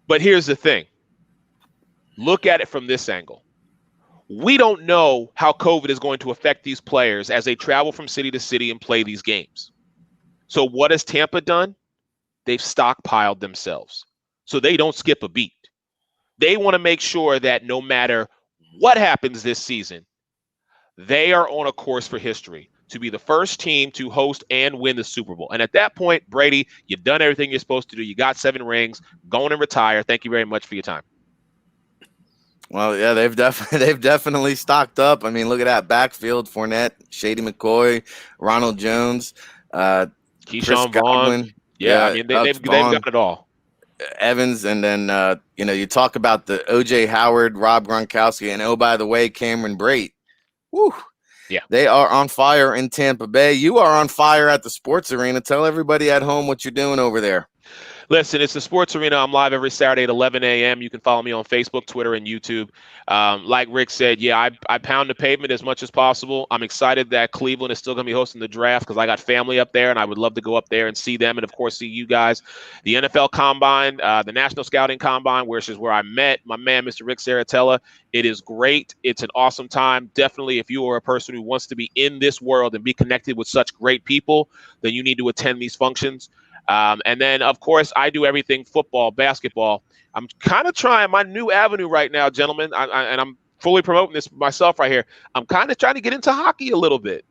But here's the thing. Look at it from this angle. We don't know how COVID is going to affect these players as they travel from city to city and play these games. So what has Tampa done? They've stockpiled themselves so they don't skip a beat. They want to make sure that no matter what happens this season, they are on a course for history to be the first team to host and win the Super Bowl. And at that point, Brady, you've done everything you're supposed to do. You got 7 rings. Go on and retire. Thank you very much for your time. Well, yeah, they've definitely stocked up. I mean, look at that backfield: Fournette, Shady McCoy, Ronald Jones, Keyshawn Vaughn. Yeah, I mean they've got it all. Evans, and then you talk about the O.J. Howard, Rob Gronkowski, and oh, by the way, Cameron Brate. Woo. Yeah, they are on fire in Tampa Bay. You are on fire at the Sports Arena. Tell everybody at home what you're doing over there. Listen, it's the Sports Arena. I'm live every Saturday at 11 a.m. You can follow me on Facebook, Twitter, and YouTube. Like Rick said, yeah, I pound the pavement as much as possible. I'm excited that Cleveland is still going to be hosting the draft because I got family up there, and I would love to go up there and see them and, of course, see you guys. The NFL Combine, the National Scouting Combine, which is where I met my man, Mr. Rick Saratella. It is great. It's an awesome time. Definitely, if you are a person who wants to be in this world and be connected with such great people, then you need to attend these functions. And then, of course, I do everything football, basketball. I'm kind of trying my new avenue right now, gentlemen, and I'm fully promoting this myself right here. I'm kind of trying to get into hockey a little bit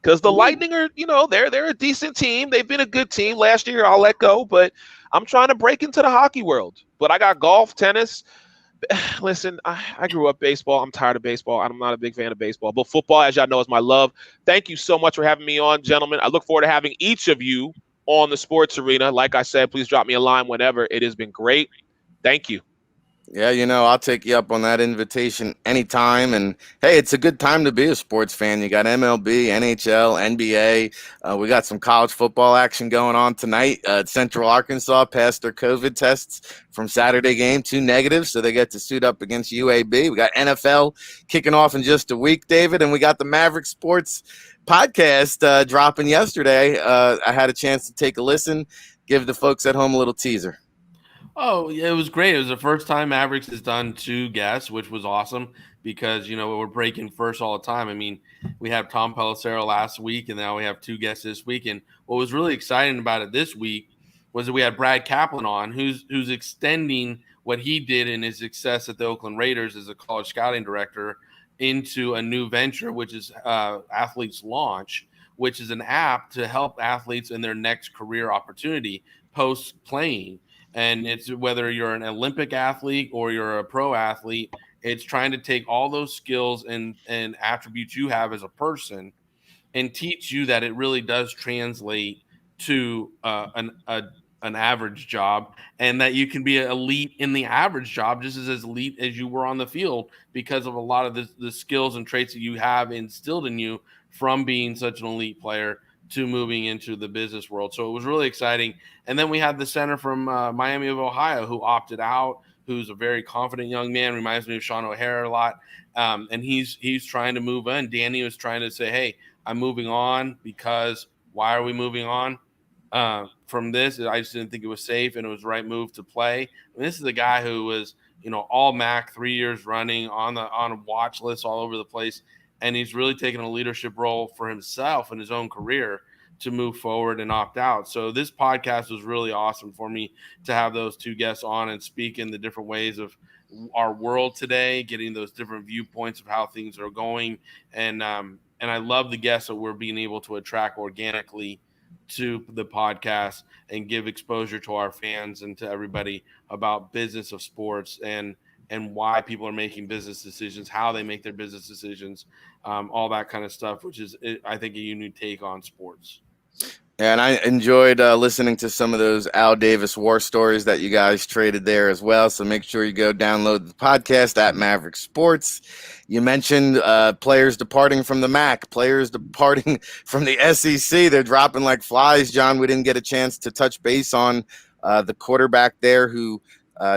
because the Lightning are, they're a decent team. They've been a good team. Last year, I'll let go, but I'm trying to break into the hockey world. But I got golf, tennis. Listen, I grew up baseball. I'm tired of baseball. I'm not a big fan of baseball, but football, as y'all know, is my love. Thank you so much for having me on, gentlemen. I look forward to having each of you on the Sports Arena. Like I said, please drop me a line whenever. It has been great. Thank you. Yeah, I'll take you up on that invitation anytime. And hey, it's a good time to be a sports fan. You got MLB, NHL, NBA. We got some college football action going on tonight. Central Arkansas passed their COVID tests from Saturday game, 2 negatives, so they get to suit up against UAB. We got NFL kicking off in just a week, David, and we got the Maverick Sports podcast dropping yesterday. I had a chance to take a listen, give the folks at home a little teaser. Oh, yeah, it was great. It was the first time Mavericks has done 2 guests, which was awesome because, we're breaking first all the time. I mean, we had Tom Pelissero last week, and now we have 2 guests this week. And what was really exciting about it this week was that we had Brad Kaplan on, who's extending what he did in his success at the Oakland Raiders as a college scouting director into a new venture, which is Athletes Launch, which is an app to help athletes in their next career opportunity post playing. And it's whether you're an Olympic athlete or you're a pro athlete, it's trying to take all those skills and attributes you have as a person and teach you that it really does translate to an average job, and that you can be an elite in the average job just as elite as you were on the field because of a lot of the skills and traits that you have instilled in you from being such an elite player to moving into the business world. So it was really exciting. And then we had the center from Miami of Ohio who opted out, who's a very confident young man, reminds me of Sean O'Hara a lot. And he's trying to move on. Danny was trying to say, hey, I'm moving on because why are we moving on from this? I just didn't think it was safe, and it was the right move to play. And this is a guy who was, all MAC 3 years running on a watch list all over the place. And he's really taken a leadership role for himself in his own career to move forward and opt out. So this podcast was really awesome for me to have those two guests on and speak in the different ways of our world today, getting those different viewpoints of how things are going. And I love the guests that we're being able to attract organically to the podcast and give exposure to our fans and to everybody about business of sports and why people are making business decisions, how they make their business decisions, all that kind of stuff, which is, I think, a unique take on sports. And I enjoyed listening to some of those Al Davis war stories that you guys traded there as well. So make sure you go download the podcast at Maverick Sports. You mentioned players departing from the MAC, players departing from the SEC. They're dropping like flies, John. We didn't get a chance to touch base on the quarterback there who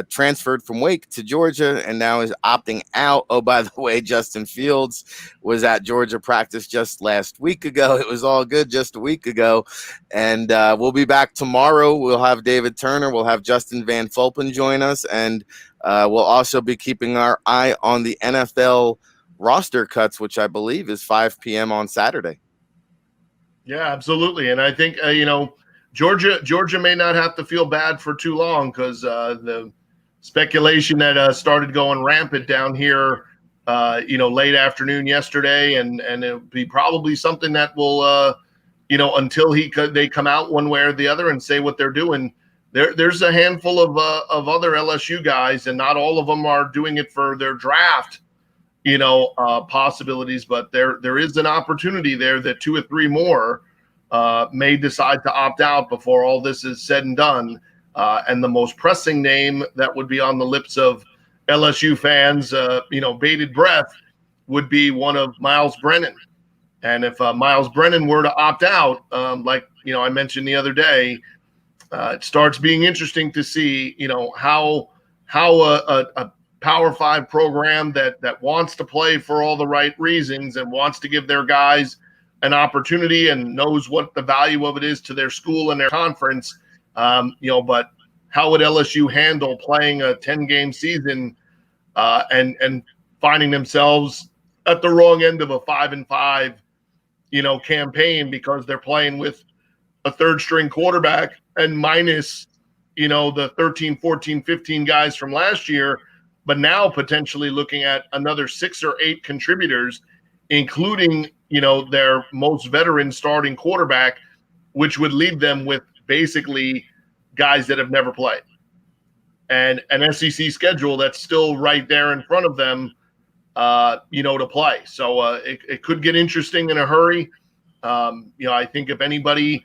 transferred from Wake to Georgia and now is opting out. Oh, by the way, Justin Fields was at Georgia practice just last week ago. It was all good just a week ago. And we'll be back tomorrow. We'll have David Turner. We'll have Justin Van Fulpen join us. And we'll also be keeping our eye on the NFL roster cuts, which I believe is 5 p.m. on Saturday. Yeah, absolutely. And I think, Georgia may not have to feel bad for too long because the speculation that started going rampant down here, late afternoon yesterday, and it'll be probably something that will, until they come out one way or the other and say what they're doing. There's a handful of other LSU guys, and not all of them are doing it for their draft, possibilities, but there is an opportunity there that 2 or 3 more may decide to opt out before all this is said and done. And the most pressing name that would be on the lips of LSU fans, bated breath, would be one of Miles Brennan. And if Miles Brennan were to opt out, I mentioned the other day, it starts being interesting to see, how a Power 5 program that wants to play for all the right reasons and wants to give their guys an opportunity and knows what the value of it is to their school and their conference, but how would LSU handle playing a 10-game season and finding themselves at the wrong end of a 5-5, campaign because they're playing with a third-string quarterback and minus, the 13, 14, 15 guys from last year, but now potentially looking at another 6 or 8 contributors, including their most veteran starting quarterback, which would leave them with basically guys that have never played, and an SEC schedule that's still right there in front of them, to play. So it could get interesting in a hurry. I think if anybody,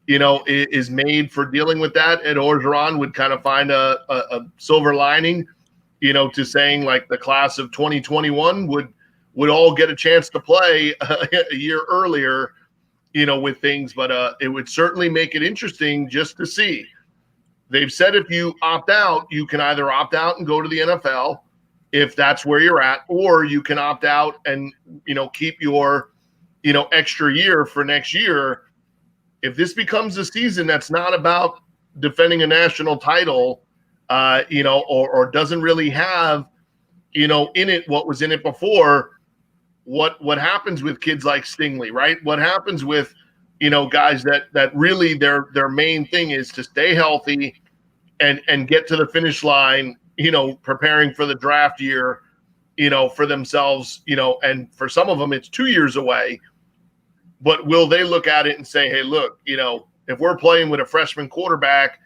is made for dealing with that, Ed Orgeron would kind of find a silver lining, to saying like the class of 2021 would all get a chance to play a year earlier, with things. But it would certainly make it interesting just to see. They've said if you opt out, you can either opt out and go to the NFL if that's where you're at, or you can opt out and, keep your, extra year for next year. If this becomes a season that's not about defending a national title, or doesn't really have, in it what was in it before, what happens with kids like Stingley, right? What happens with, guys that really their main thing is to stay healthy and get to the finish line, preparing for the draft year, for themselves, and for some of them it's 2 years away. but will they look at it and say, hey, look, if we're playing with a freshman quarterback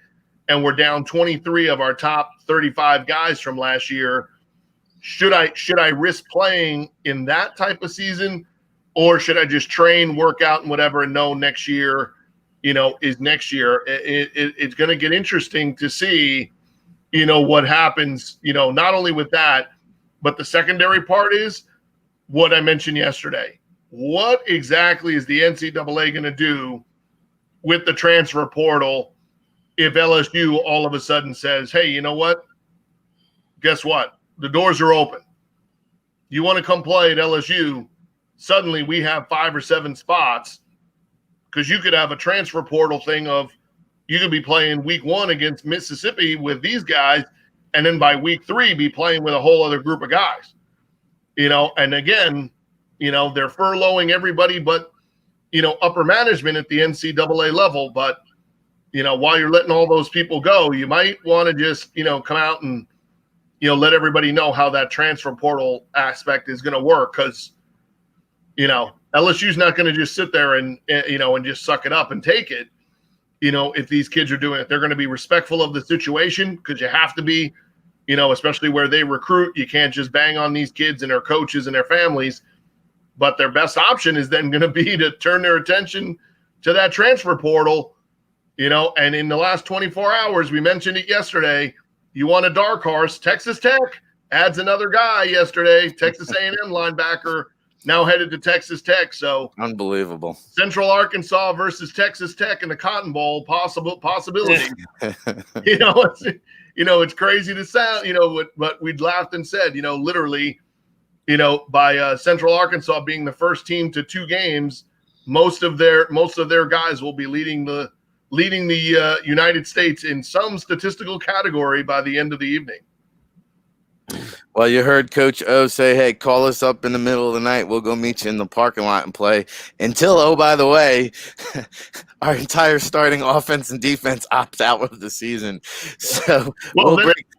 and we're down 23 of our top 35 guys from last year, should I risk playing in that type of season, or should I just train, work out, and whatever, and know next year, is next year? It's going to get interesting to see, what happens, not only with that, but the secondary part is what I mentioned yesterday. What exactly is the NCAA going to do with the transfer portal if LSU all of a sudden says, hey, you know what? Guess what? The doors are open. You want to come play at LSU? Suddenly we have 5 or 7 spots, because you could have a transfer portal thing of you could be playing week 1 against Mississippi with these guys, and then by week 3 be playing with a whole other group of guys. And again, they're furloughing everybody but, upper management at the NCAA level. But, while you're letting all those people go, you might want to just, come out and, let everybody know how that transfer portal aspect is going to work. Because, LSU's not going to just sit there and just suck it up and take it. If these kids are doing it, they're going to be respectful of the situation, because you have to be, especially where they recruit. You can't just bang on these kids and their coaches and their families. But their best option is then going to be to turn their attention to that transfer portal, and in the last 24 hours, we mentioned it yesterday, you want a dark horse. Texas Tech adds another guy yesterday, Texas A&M linebacker, now headed to Texas Tech. So unbelievable. Central Arkansas versus Texas Tech in the Cotton Bowl, possibility. It's crazy to sound, but we'd laughed and said, literally, by Central Arkansas being the first team to 2 games, most of their guys will be leading the United States in some statistical category by the end of the evening. Well, you heard Coach O say, hey, call us up in the middle of the night. We'll go meet you in the parking lot and play. Until, oh, by the way, our entire starting offense and defense opts out of the season. So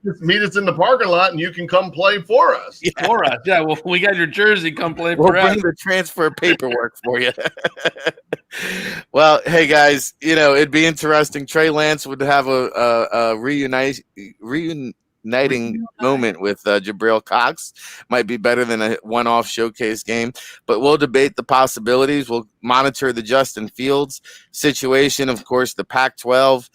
just meet us in the parking lot and you can come play for us. Yeah. For us. Yeah, well, we got your jersey. Come play we'll for us. We'll bring the transfer paperwork for you. Well, hey, guys, it'd be interesting. Trey Lance would have a reuniting moment with Jabril Cox. Might be better than a one-off showcase game, but we'll debate the possibilities. We'll monitor the Justin Fields situation. Of course, the Pac-12,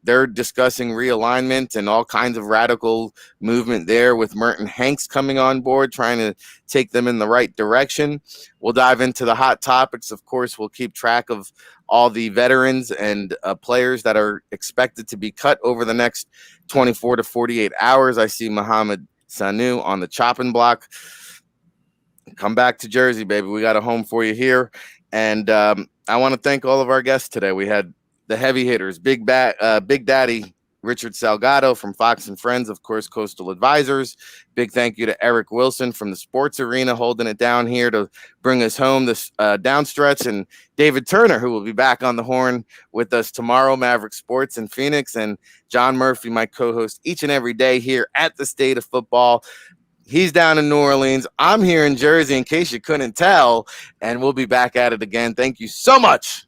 they're discussing realignment and all kinds of radical movement there, with Merton Hanks coming on board, trying to take them in the right direction. We'll dive into the hot topics. Of course, we'll keep track of all the veterans and players that are expected to be cut over the next 24 to 48 hours. I see Mohamed Sanu on the chopping block. Come back to Jersey, baby. We got a home for you here. And I want to thank all of our guests today. We had the heavy hitters, Big Daddy Richard Salgado from Fox and Friends, of course, Coastal Advisors. Big thank you to Eric Wilson from the Sports Arena, holding it down here to bring us home this downstretch, and David Turner, who will be back on the horn with us tomorrow, Maverick Sports in Phoenix, and John Murphy, my co-host, each and every day here at the State of Football. He's down in New Orleans. I'm here in Jersey, in case you couldn't tell, and we'll be back at it again. Thank you so much